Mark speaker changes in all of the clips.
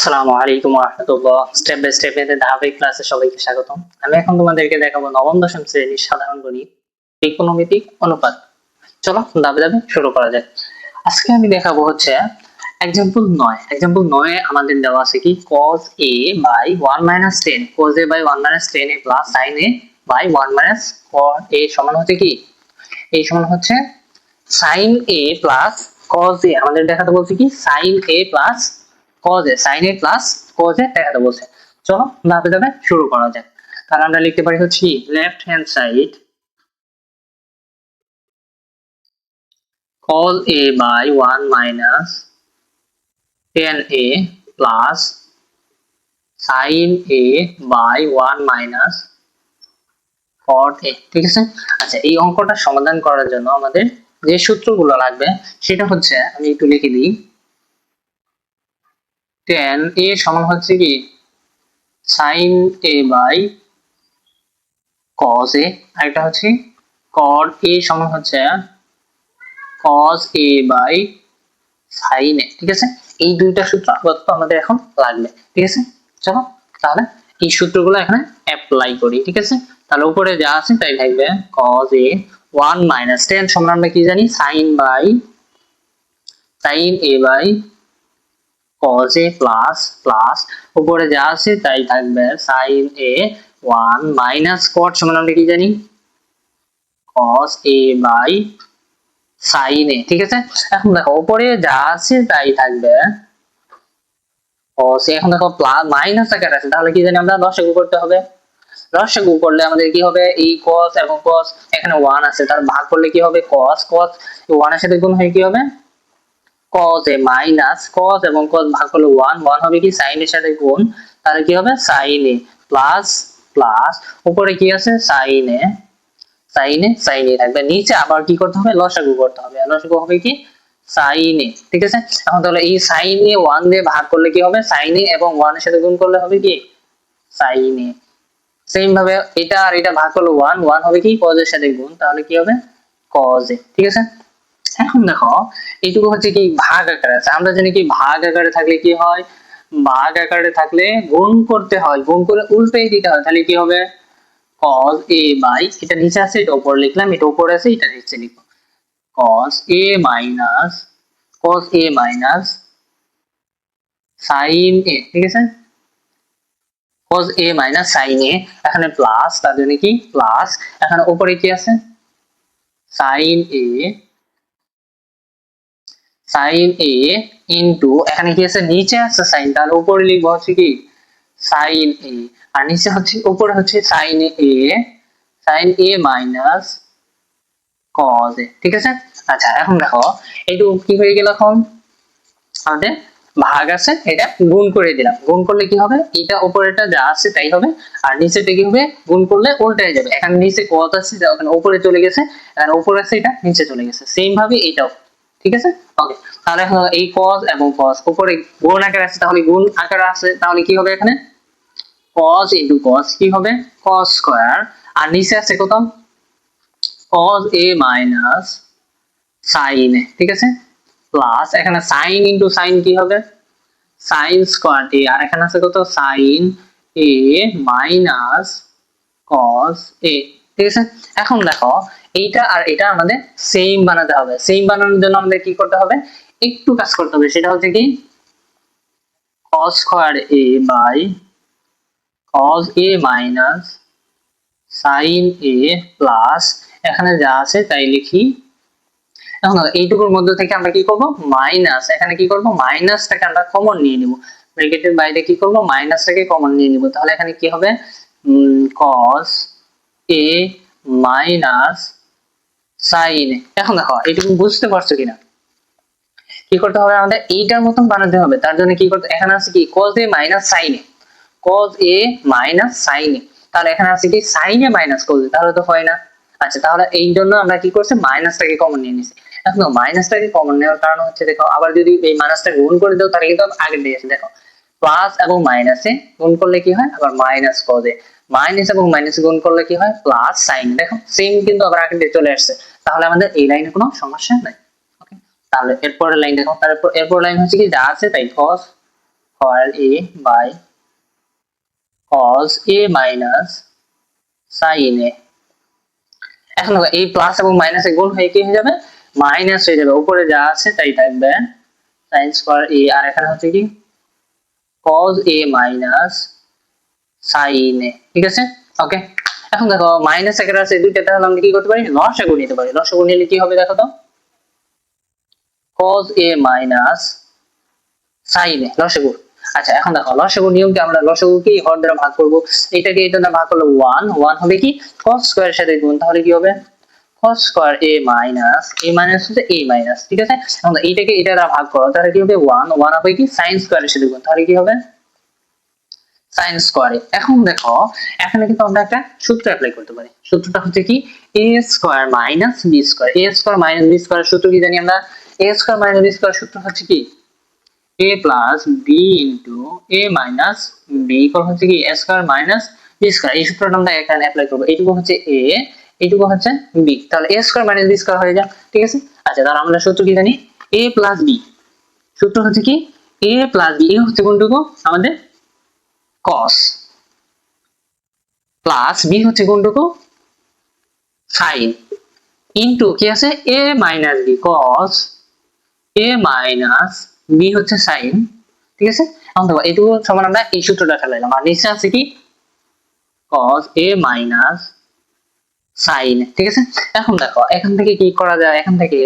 Speaker 1: আসসালামু আলাইকুম ওয়া রাহমাতুল্লাহ। স্টেপ বাই স্টেপ এর ধারাবাহিক ক্লাসে সবাইকে স্বাগতম। আমি এখন তোমাদেরকে দেখাবো নবম দশম শ্রেণীর সাধারণ গণিত ত্রিকোণমিতিক অনুপাত। চলো ধাপে ধাপে শুরু করা যাক। আজকে আমি দেখাবো হচ্ছে এক্সাম্পল 9। এক্সাম্পল 9 এ আমাদের দেওয়া আছে কি cos a by 1 minus 10, cos a by 1 minus 10 a plus sin a by 1 minus cos a সমান হচ্ছে কি, এই সমান হচ্ছে sin a plus cos a। আমাদের দেখাতে বলছে কি sin a plus cos a, sin a plus cos a দেখাতে বলছে। চলো ধাপে ধাপে শুরু করা যাক। তাহলে আমরা লিখতে পারি হচ্ছে left hand side cos a by 1 minus 10a plus sin a by 1 minus cot a। ঠিক আছে। আচ্ছা, এই অঙ্কটা সমাধান করার জন্য আমাদের যে সূত্রগুলো লাগবে সেটা হচ্ছে, আমি একটু লিখে দিই। 10a সমান হচ্ছে কি sin a by cos a, আর এটা হচ্ছে cot a সমান হচ্ছে cos a by sin a। ঠিক আছে, এই দুইটা সূত্র আপাতত আমাদের এখন লাগবে। ঠিক আছে, চলো তাহলে এই সূত্রগুলো এখানে অ্যাপ্লাই করি। ঠিক আছে, তাহলে উপরে যা আছে তাই থাকবে। cos a 1 minus 10 সমান আমরা কি জানি sin a by cos a plus plus উপরে যা আছে তাই থাকবে sin a 1 মাইনাস cot সমান আমরা কি জানি cos a by sin a। ঠিক আছে, এখন দেখো উপরে যা আছে তাই থাকবে cos a। এখন দেখো প্লাস মাইনাস আকার আছে, তাহলে কি জানি আমরা লসাগু করতে হবে। লসাগু করলে আমাদের কি হবে, এই cos এবং cos এখানে 1 আছে, তার ভাগ করলে কি হবে cos, cos 1 এর সাথে গুণ হয়ে কি হবে cos a মাইনাস cos এবং cos ভাগ করলে 1, 1 হবে কি sin এর সাথে গুণ, তাহলে কি হবে sin a প্লাস প্লাস উপরে কি আছে sin a থাকবে, নিচে আবার কি করতে হবে লসাগু করতে হবে। লসাগু হবে কি sin a। ঠিক আছে, এখন তাহলে এই sin a 1 দিয়ে ভাগ করলে কি হবে sin a এবং 1 এর সাথে গুণ করলে হবে কি sin a। সেম ভাবে এটা আর এটা ভাগ করলে 1, 1 হবে কি cos এর সাথে গুণ, তাহলে কি হবে cos a। ঠিক আছে, এখন দেখো এইটুকু হচ্ছে কি ভাগ আকারে আছে। আমরা জানি কি ভাগ আকারে থাকলে কি হয়, ভাগ আকারে থাকলে গুণ করতে হয়, গুণ করে উল্টেই দিতে হয়। তাহলে কি হবে cos a বাই, এটা নিচে আছে এটা উপরে লিখলাম, এটা উপরে আছে এটা নিচে লিখো, cos a minus sin a। ঠিক আছে, cos a minus sin a, এখানে প্লাস তার জন্য কি প্লাস, এখানে উপরে কি আছে sin a ইনটু এখানে কি আছে নিচে আছে sin, তাহলে উপরে লিখবো হচ্ছে কি sin a, আর নিচে হচ্ছে উপরে হচ্ছে sin a minus cos a। ঠিক আছে, আচ্ছা এখন দেখো এইটুকু কি হয়ে গেল, এখন আমাদের ভাগ আছে এটা গুণ করে দিলাম, গুণ করলে কি হবে এটা উপরেটা যা আছে তাই হবে, আর নিচেটা কি হবে গুণ করলে উল্টে যাবে। এখানে নিচে cos আছে ওখানে উপরে চলে গেছে, এখানে উপরে আছে এটা নিচে চলে গেছে, সেম ভাবে এটাও। ঠিক আছে, ওকে। তাহলে এখন এই cos এবং cos উপরে গুণ আকারে আছে, তাহলে গুণ আকারে আছে, তাহলে কি হবে এখানে cos ইনটু cos কি হবে cos স্কয়ার, আর নিচে আছে কত cos a minus sin a। ঠিক আছে, প্লাস এখানে sin ইনটু sin কি হবে sin স্কয়ার a, আর এখানে আছে কত sin a minus cos a। ঠিক আছে, এখন দেখো এইটা আর এটা আমাদের সেম বানাতে হবে। সেম বানানোর জন্য আমাদের কি করতে হবে, একটু কাজ করতে হবে, সেটা হচ্ছে কি cos square a by cos a minus sin a plus এখানে যা আছে তাই লিখি। এখন এইটুকুর মধ্যে থেকে আমরা কি করব মাইনাস, এখানে কি করব মাইনাসটাকে আমরা কমন নিয়ে নিব, ব্র্যাকেটের বাইরে কি করব মাইনাসটাকে কমন নিয়ে নিব, তাহলে এখানে কি হবে cos a minus sin a। এখন দেখো এইটুকু বুঝতে পারছো কিনা, কি করতে হবে আমাদের এইটার মতন বানাতে হবে। তার জন্য কি করতে, এখানে আছে কি cos a minus sin a, cos a minus sin a, তাহলে এখানে আছে কি sin a minus cos a, তাহলে তো হয় না। আচ্ছা, তাহলে এই জন্য আমরা কি করছি মাইনাসটাকে কমন নিয়ে নিছি। এখন মাইনাসটাকে কমন নেওয়ার কারণ হচ্ছে দেখো, আবার যদি এই মাইনাসটা গুণ করে দাও তাহলে কিন্তু আগের দিকে দেখো প্লাস এবং মাইনাসে গুণ করলে কি হয় আবার মাইনাস cos a, মাইনাস এবং মাইনাস গুণ করলে কি হয় প্লাস sin। দেখো সেম কিন্তু আবার আগের দিকে চলে আসছে, তাহলে আমাদের এই লাইনে কোনো সমস্যা নাই। ওকে, তাহলে এরপরের লাইন দেখো, তারপর এরপর লাইন হচ্ছে কি যা আছে তাই cos square a by cos a minus sin a। এখন দেখো এই প্লাস এবং মাইনাসে গুণ হয়ে কি হয়ে যাবে, মাইনাস হয়ে যাবে, উপরে যা আছে তাই থাকবে sin স্কয়ার a, আর এখানে হচ্ছে কি cos a minus sin a। ঠিক আছে, ওকে। এখন দেখো মাইনাস এর আছে দুইটা, তাহলে আমরা কি করতে পারি, লসাগু নিতে পারি। লসাগু নিলে কি হবে দেখো তো, cos a minus sin a লসাগু। আচ্ছা এখন দেখো লসাগু নিয়ম কি, আমরা লসাগু কি হর দ্বারা ভাগ করব, এটাকে এটা দ্বারা ভাগ করলে 1 1 হবে কি cos স্কয়ারের সাথে গুণ, তাহলে কি হবে cos স্কয়ার a মাইনাস হচ্ছে a মাইনাস। ঠিক আছে, এখন এইটাকে এটা দ্বারা ভাগ করো, তাহলে কি হবে 1 1 হবে কি sin স্কয়ারের সাথে গুণ, তাহলে কি হবে sin স্কয়ার। এখন দেখো এখানে কিন্তু আমরা একটা সূত্র অ্যাপ্লাই করতে পারি। সূত্রটা হচ্ছে কি a square minus b square. a square minus b square সূত্র কি জানি আমরা, a square minus b square সূত্র হচ্ছে কি a plus b into a minus b equal হচ্ছে কি a square minus b square. এই সূত্রটা আমরা এখানে অ্যাপ্লাই করব। এইটুকু হচ্ছে a, এইটুকু হচ্ছে b, তাহলে a square minus b square হয়ে যায়। ঠিক আছে, আচ্ছা তাহলে আমরা সূত্র কি জানি, a প্লাস b। সূত্র হচ্ছে কি a প্লাস b, এ হচ্ছে কোনটুকু আমাদের cos, প্লাস b হচ্ছে কোনটুকু sin, ইনটু কি আছে a minus b cos a minus b হচ্ছে sin। ঠিক আছে, এখন দেখো এইটুকু সমান আমরা এই সূত্রটা ফেলাইলাম, আর নিচে আছে কি cos a মাইনাস sin। ঠিক আছে, এখন দেখো এখান থেকে কি করা যায়, এখান থেকে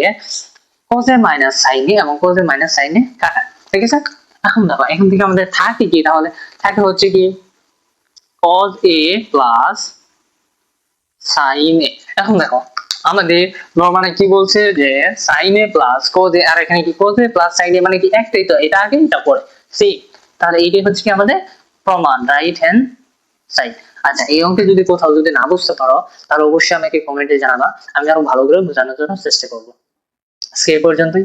Speaker 1: cos a minus sin a এবং cos a minus sin a কাটা। ঠিক আছে, এখন দেখো এখান থেকে আমাদের থাকে কি, তাহলে থাকে হচ্ছে কি cos a plus sin a। এখন দেখো আমাদের নরমালি কি বলছে যে sin a plus cos a, আর এখানে কি cos a plus sin a মানে কি একটাই, তো এটা আগে এটা পরে সি, তাহলে এইটাই হচ্ছে কি আমাদের প্রমাণ, রাইট হ্যান্ড সাইড। আচ্ছা এই অঙ্কে যদি কোথাও যদি না বুঝতে পারো তাহলে অবশ্যই আমাকে কমেন্টে জানাবা, আমি আরো ভালো করে বোঝানোর জন্য চেষ্টা করবো। আজকে এই পর্যন্তই।